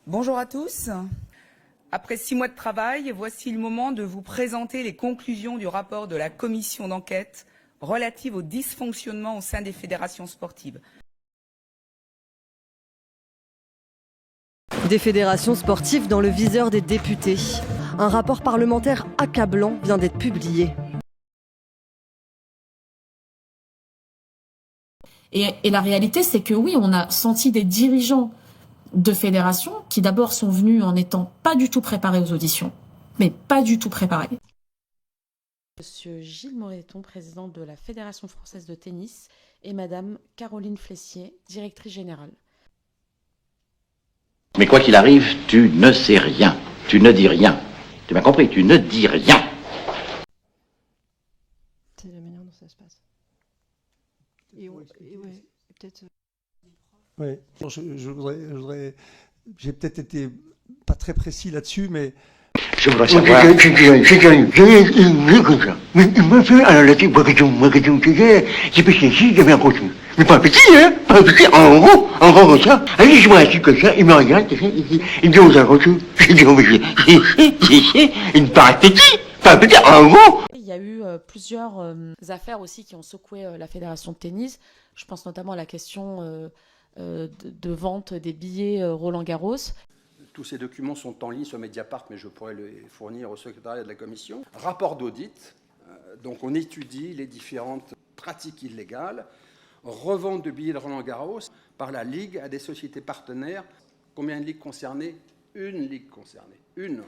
Bonjour à tous. Après 6 mois de travail, voici le moment de vous présenter les conclusions du rapport de la commission d'enquête relative aux dysfonctionnements au sein des fédérations sportives. Des fédérations sportives dans le viseur des députés. Un rapport parlementaire accablant vient d'être publié. Et la réalité, c'est que oui, on a senti des dirigeants de fédérations qui d'abord sont venus en n'étant pas du tout préparés aux auditions, mais pas du tout préparés. Monsieur Gilles Moreton, président de la Fédération française de tennis, et Madame Caroline Flessier, directrice générale. Mais quoi qu'il arrive, tu ne sais rien. Tu ne dis rien. Tu m'as compris, tu ne dis rien. C'est la manière dont ça se passe. Et ouais, peut-être... Oui, j'ai peut-être été pas très précis là-dessus, mais... Je voudrais savoir... Mais pas petit, hein? Pas petit, en gros comme ça. Allez, je vois un truc comme ça, il me regarde, il me dit aux arrêtés. Je dis, oh, mais une paratétie, pas petit, en gros. Il y a eu plusieurs affaires aussi qui ont secoué la Fédération de tennis. Je pense notamment à la question de vente des billets Roland-Garros. Tous ces documents sont en ligne sur Mediapart, mais je pourrais les fournir au secrétariat de la Commission. Rapport d'audit, donc on étudie les différentes pratiques illégales. Revente de billets de Roland-Garros par la Ligue à des sociétés partenaires. Combien de ligues concernées? Une ligue concernée. Une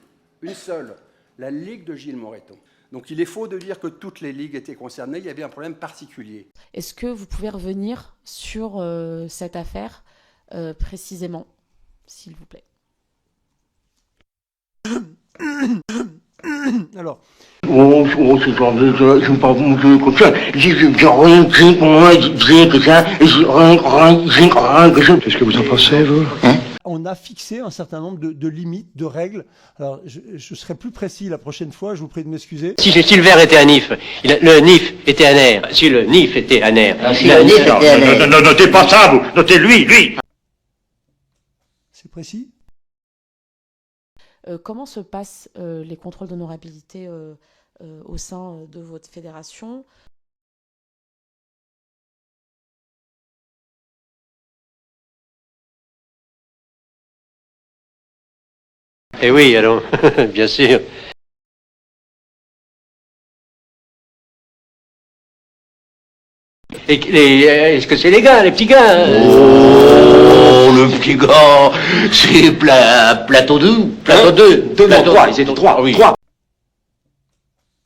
seule. La Ligue de Gilles Moreton. Donc il est faux de dire que toutes les ligues étaient concernées. Il y avait un problème particulier. Est-ce que vous pouvez revenir sur cette affaire précisément, s'il vous plaît? Alors... c'est genre je ne pas vous comme ça. J'ai rien dit pour moi, j'ai que ça, j'ai rien que ça. Qu'est-ce que vous en pensez, vous? On a fixé un certain nombre de limites, de règles. Alors, je serai plus précis la prochaine fois, je vous prie de m'excuser. Si le verre était un NIF, le NIF était un air. Si le NIF était un air... Notez pas ça, vous. Notez lui. C'est précis? Comment se passent les contrôles d'honorabilité au sein de votre fédération? Eh oui, alors, bien sûr. Est-ce que c'est les gars, les petits gars? Oh, le petit gars, c'est plateau 2. Plateau 2. Plateau 3, ils étaient 3, oui. 3.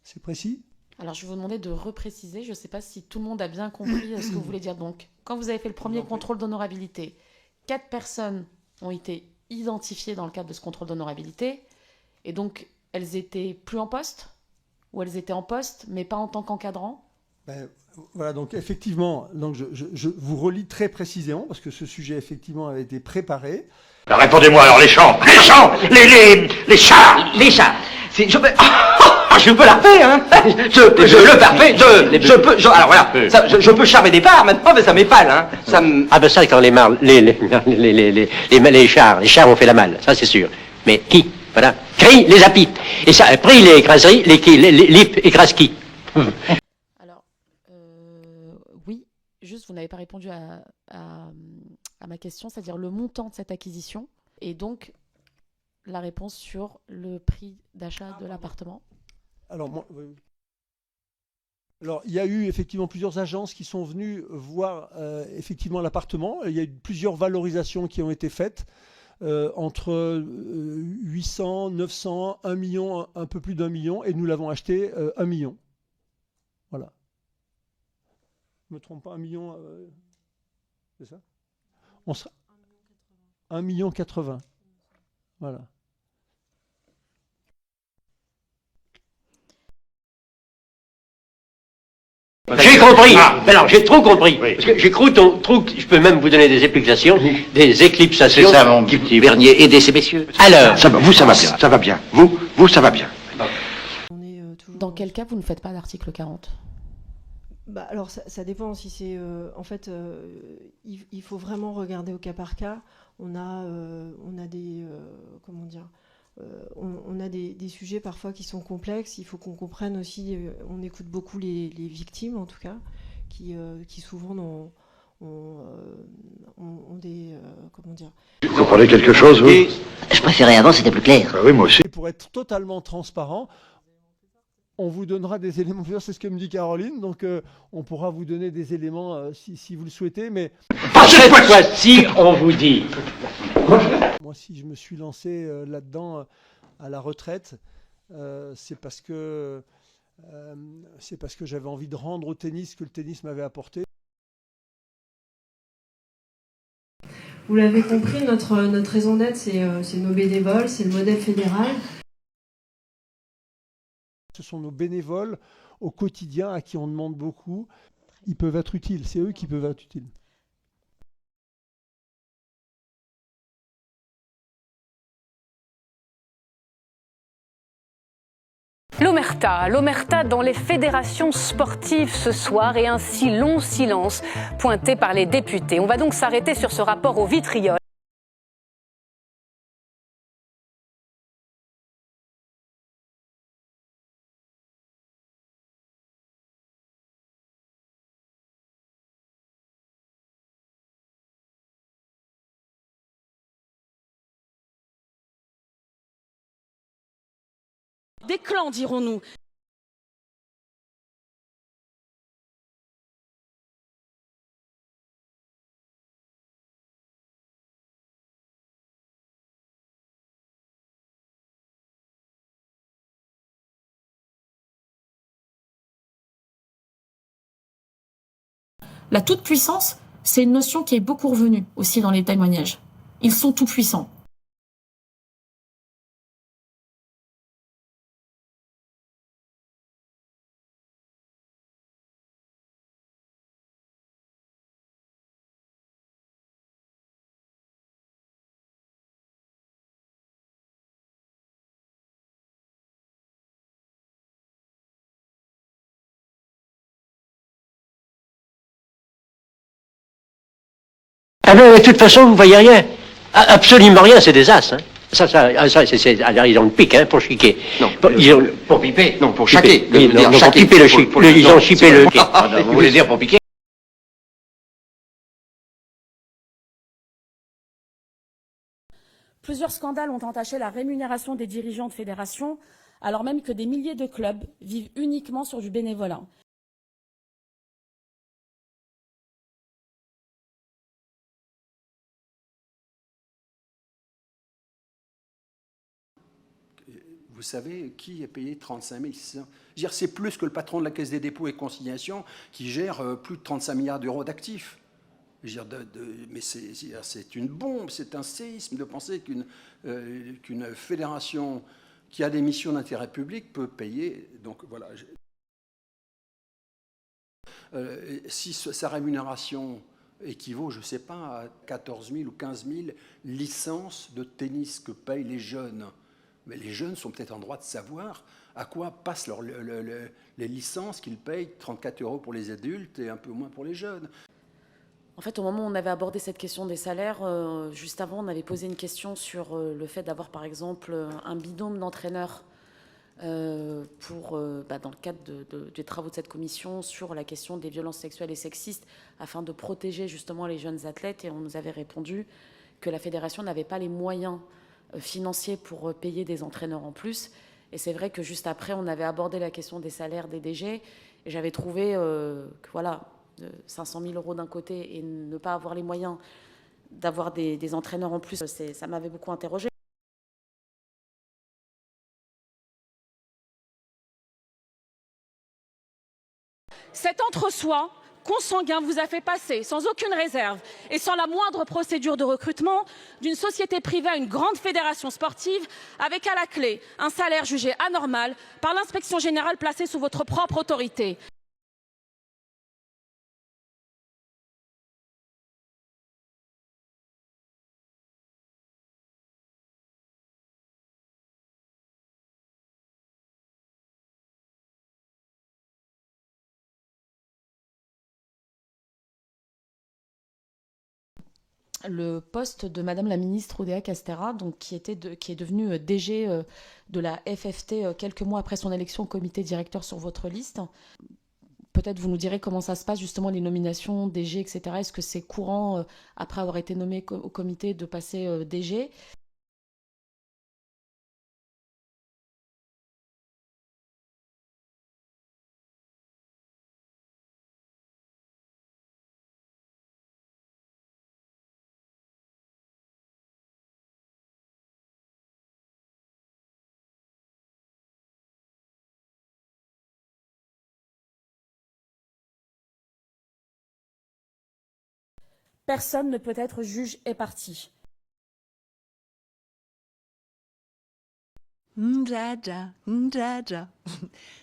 C'est précis? Alors, je vais vous demander de repréciser. Je ne sais pas si tout le monde a bien compris ce que vous voulez dire. Donc, quand vous avez fait le premier contrôle d'honorabilité, 4 personnes ont été identifiées dans le cadre de ce contrôle d'honorabilité. Et donc, elles étaient plus en poste? Ou elles étaient en poste, mais pas en tant qu'encadrant? Voilà, donc effectivement, donc je vous relis très précisément, parce que ce sujet, effectivement, avait été préparé. Alors, répondez-moi, alors, les chars, les chars. Je peux la refaire, hein. Je peux charmer des parts maintenant, mais ça m'épale, hein. Ah ben ça, quand les chars ont fait la malle, ça c'est sûr. Mais qui? Voilà. Cri, les apis. Et ça, après les écraseries, les lip écrasent qui? Alors, oui, juste vous n'avez pas répondu à ma question, c'est-à-dire le montant de cette acquisition, et donc la réponse sur le prix d'achat de l'appartement. Alors, il y a eu effectivement plusieurs agences qui sont venues voir effectivement l'appartement. Il y a eu plusieurs valorisations qui ont été faites entre 800, 900, 1 million, un peu plus d'1 million, et nous l'avons acheté 1 million. Voilà. Je ne me trompe pas, 1 million, c'est ça? 1,80 million. Voilà. J'ai compris. Alors, j'ai trop compris. Oui. Parce que j'ai cru je peux même vous donner des explications, des éclipsations. C'est ça, mon petit Bernier. Aidez ces messieurs. Alors. Ça va bien. Ça va bien. Vous, ça va bien. Dans quel cas vous ne faites pas l'article 40? Bah, alors ça dépend si c'est en fait il faut vraiment regarder au cas par cas. On a des comment dire on a des sujets parfois qui sont complexes. Il faut qu'on comprenne aussi. On écoute beaucoup les victimes en tout cas qui souvent ont des comment dire. Vous comprenez quelque chose, vous? Je préférais avant, c'était plus clair. Ah oui, moi aussi. Et pour être totalement transparent, on vous donnera des éléments, c'est ce que me dit Caroline, donc on pourra vous donner des éléments si vous le souhaitez, mais Pas cette fois-ci, on vous dit. moi si je me suis lancé là-dedans à la retraite, c'est parce que j'avais envie de rendre au tennis ce que le tennis m'avait apporté. Vous l'avez compris, notre raison d'être, c'est nos bénévoles, c'est le modèle fédéral. Ce sont nos bénévoles au quotidien à qui on demande beaucoup. Ils peuvent être utiles, c'est eux qui peuvent être utiles. L'omerta dans les fédérations sportives ce soir et un si long silence pointé par les députés. On va donc s'arrêter sur ce rapport au vitriol. Des clans, dirons-nous. La toute-puissance, c'est une notion qui est beaucoup revenue aussi dans les témoignages. Ils sont tout-puissants. Ah ben, de toute façon, vous voyez rien. Absolument rien, c'est des as. Hein. Ça, c'est alors, ils ont le pic, hein, pour chiquer. Non, pour piper, non, pour chiquer. chaquer. Oui, non, pour piper le chic. Ils ont chipé le chic. Vous voulez dire pour piquer? Plusieurs scandales ont entaché la rémunération des dirigeants de fédérations, alors même que des milliers de clubs vivent uniquement sur du bénévolat. Vous savez qui est payé 35 600 ? Je veux dire, c'est plus que le patron de la Caisse des dépôts et consignations qui gère plus de 35 milliards d'euros d'actifs. Mais c'est une bombe, c'est un séisme de penser qu'une fédération qui a des missions d'intérêt public peut payer. Donc voilà. Si sa rémunération équivaut, je ne sais pas, à 14 000 ou 15 000 licences de tennis que payent les jeunes. Mais les jeunes sont peut-être en droit de savoir à quoi passent les licences qu'ils payent, 34 € pour les adultes et un peu moins pour les jeunes. En fait, au moment où on avait abordé cette question des salaires, juste avant, on avait posé une question sur le fait d'avoir, par exemple, un binôme d'entraîneurs dans le cadre des travaux de cette commission sur la question des violences sexuelles et sexistes, afin de protéger justement les jeunes athlètes. Et on nous avait répondu que la fédération n'avait pas les moyens financiers pour payer des entraîneurs en plus. Et c'est vrai que juste après, on avait abordé la question des salaires des DG. Et j'avais trouvé que voilà, 500 000 € d'un côté et ne pas avoir les moyens d'avoir des entraîneurs en plus, ça m'avait beaucoup interrogée. Cet entre-soi consanguin vous a fait passer sans aucune réserve et sans la moindre procédure de recrutement d'une société privée à une grande fédération sportive avec à la clé un salaire jugé anormal par l'inspection générale placée sous votre propre autorité. le poste de Madame la ministre Oudéa Castéra, donc qui est devenue DG de la FFT quelques mois après son élection au comité directeur sur votre liste. Peut-être vous nous direz comment ça se passe justement les nominations DG, etc. Est-ce que c'est courant après avoir été nommé au comité de passer DG? Personne ne peut être juge et partie. Ndjaja, Ndjaja.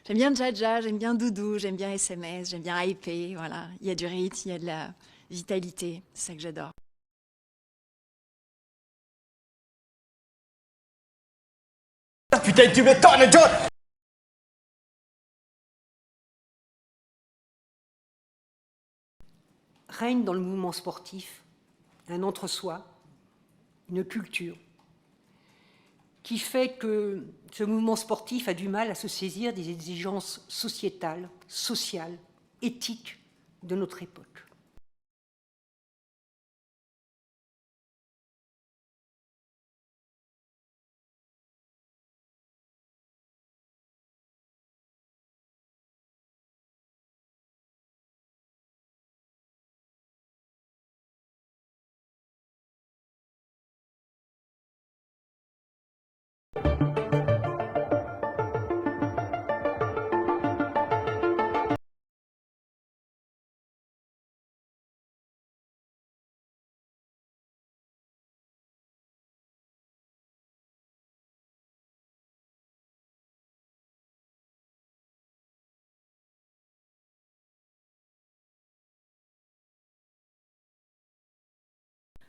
J'aime bien Ndjaja, j'aime bien Doudou, j'aime bien SMS, j'aime bien hyper, voilà. Il y a du rythme, il y a de la vitalité, c'est ça que j'adore. Putain, tu m'étonnes, John! Règne dans le mouvement sportif un entre-soi, une culture, qui fait que ce mouvement sportif a du mal à se saisir des exigences sociétales, sociales, éthiques de notre époque.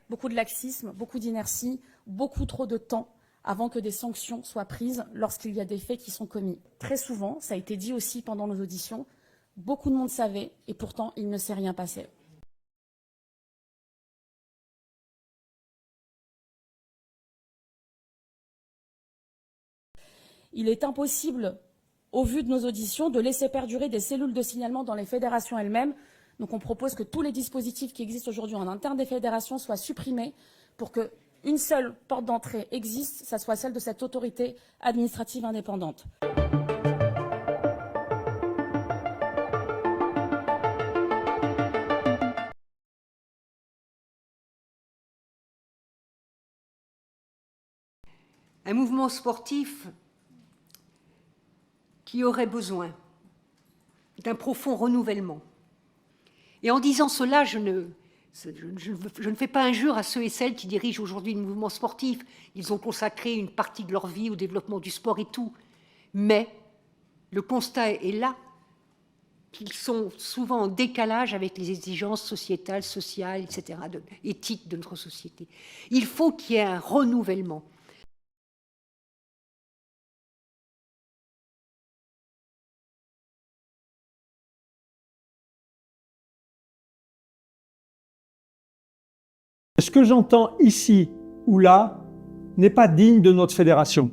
Beaucoup de laxisme, beaucoup d'inertie, beaucoup trop de temps avant que des sanctions soient prises lorsqu'il y a des faits qui sont commis. Très souvent, ça a été dit aussi pendant nos auditions, beaucoup de monde savait et pourtant il ne s'est rien passé. Il est impossible, au vu de nos auditions, de laisser perdurer des cellules de signalement dans les fédérations elles-mêmes. Donc on propose que tous les dispositifs qui existent aujourd'hui en interne des fédérations soient supprimés pour qu'une seule porte d'entrée existe, ça soit celle de cette autorité administrative indépendante. Un mouvement sportif qui aurait besoin d'un profond renouvellement. Et en disant cela, je ne fais pas injure à ceux et celles qui dirigent aujourd'hui le mouvement sportif. Ils ont consacré une partie de leur vie au développement du sport et tout. Mais le constat est là, qu'ils sont souvent en décalage avec les exigences sociétales, sociales, etc., éthiques de notre société. Il faut qu'il y ait un renouvellement. Ce que j'entends ici ou là n'est pas digne de notre fédération.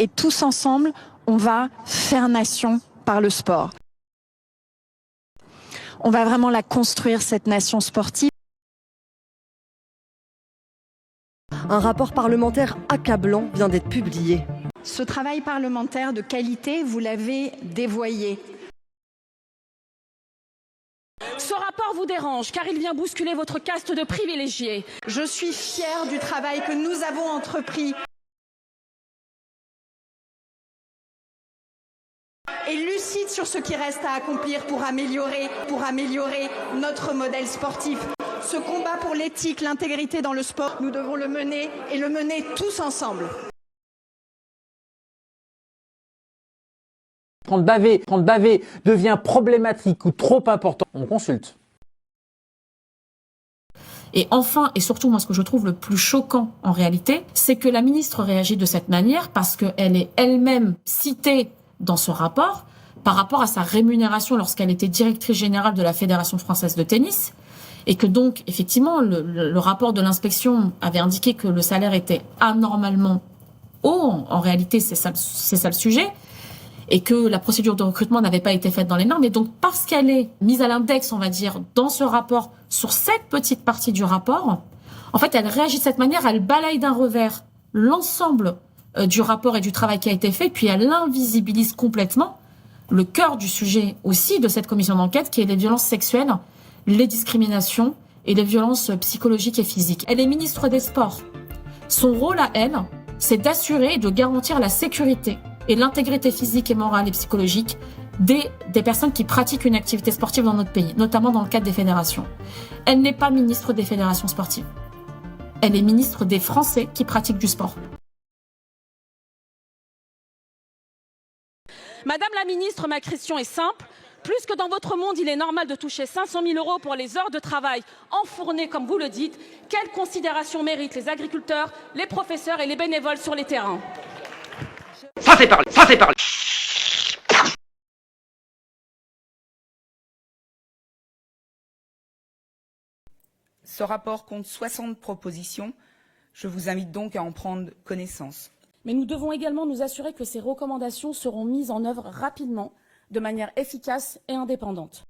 Et tous ensemble, on va faire nation par le sport. On va vraiment la construire, cette nation sportive. Un rapport parlementaire accablant vient d'être publié. Ce travail parlementaire de qualité, vous l'avez dévoyé. Ce rapport vous dérange car il vient bousculer votre caste de privilégiés. Je suis fière du travail que nous avons entrepris. Et lucide sur ce qui reste à accomplir pour améliorer notre modèle sportif. Ce combat pour l'éthique, l'intégrité dans le sport, nous devons le mener et le mener tous ensemble. Quand baver devient problématique ou trop important, on consulte. Et enfin, et surtout, moi, ce que je trouve le plus choquant en réalité, c'est que la ministre réagit de cette manière parce qu'elle est elle-même citée dans ce rapport par rapport à sa rémunération lorsqu'elle était directrice générale de la Fédération française de tennis. et que donc, effectivement, le rapport de l'inspection avait indiqué que le salaire était anormalement haut. En réalité, c'est ça le sujet. Et que la procédure de recrutement n'avait pas été faite dans les normes. Et donc, parce qu'elle est mise à l'index, on va dire, dans ce rapport, sur cette petite partie du rapport, en fait, elle réagit de cette manière, elle balaye d'un revers l'ensemble du rapport et du travail qui a été fait, puis elle invisibilise complètement le cœur du sujet aussi de cette commission d'enquête, qui est les violences sexuelles, les discriminations et les violences psychologiques et physiques. Elle est ministre des Sports. Son rôle à elle, c'est d'assurer et de garantir la sécurité et l'intégrité physique et morale et psychologique des personnes qui pratiquent une activité sportive dans notre pays, notamment dans le cadre des fédérations. Elle n'est pas ministre des fédérations sportives. Elle est ministre des Français qui pratiquent du sport. Madame la ministre, ma question est simple. Plus que dans votre monde, il est normal de toucher 500 000 € pour les heures de travail enfournées, comme vous le dites, quelle considération méritent les agriculteurs, les professeurs et les bénévoles sur les terrains? Ça c'est parlé, ça c'est parlé. Ce rapport compte 60 propositions. Je vous invite donc à en prendre connaissance. Mais nous devons également nous assurer que ces recommandations seront mises en œuvre rapidement, de manière efficace et indépendante.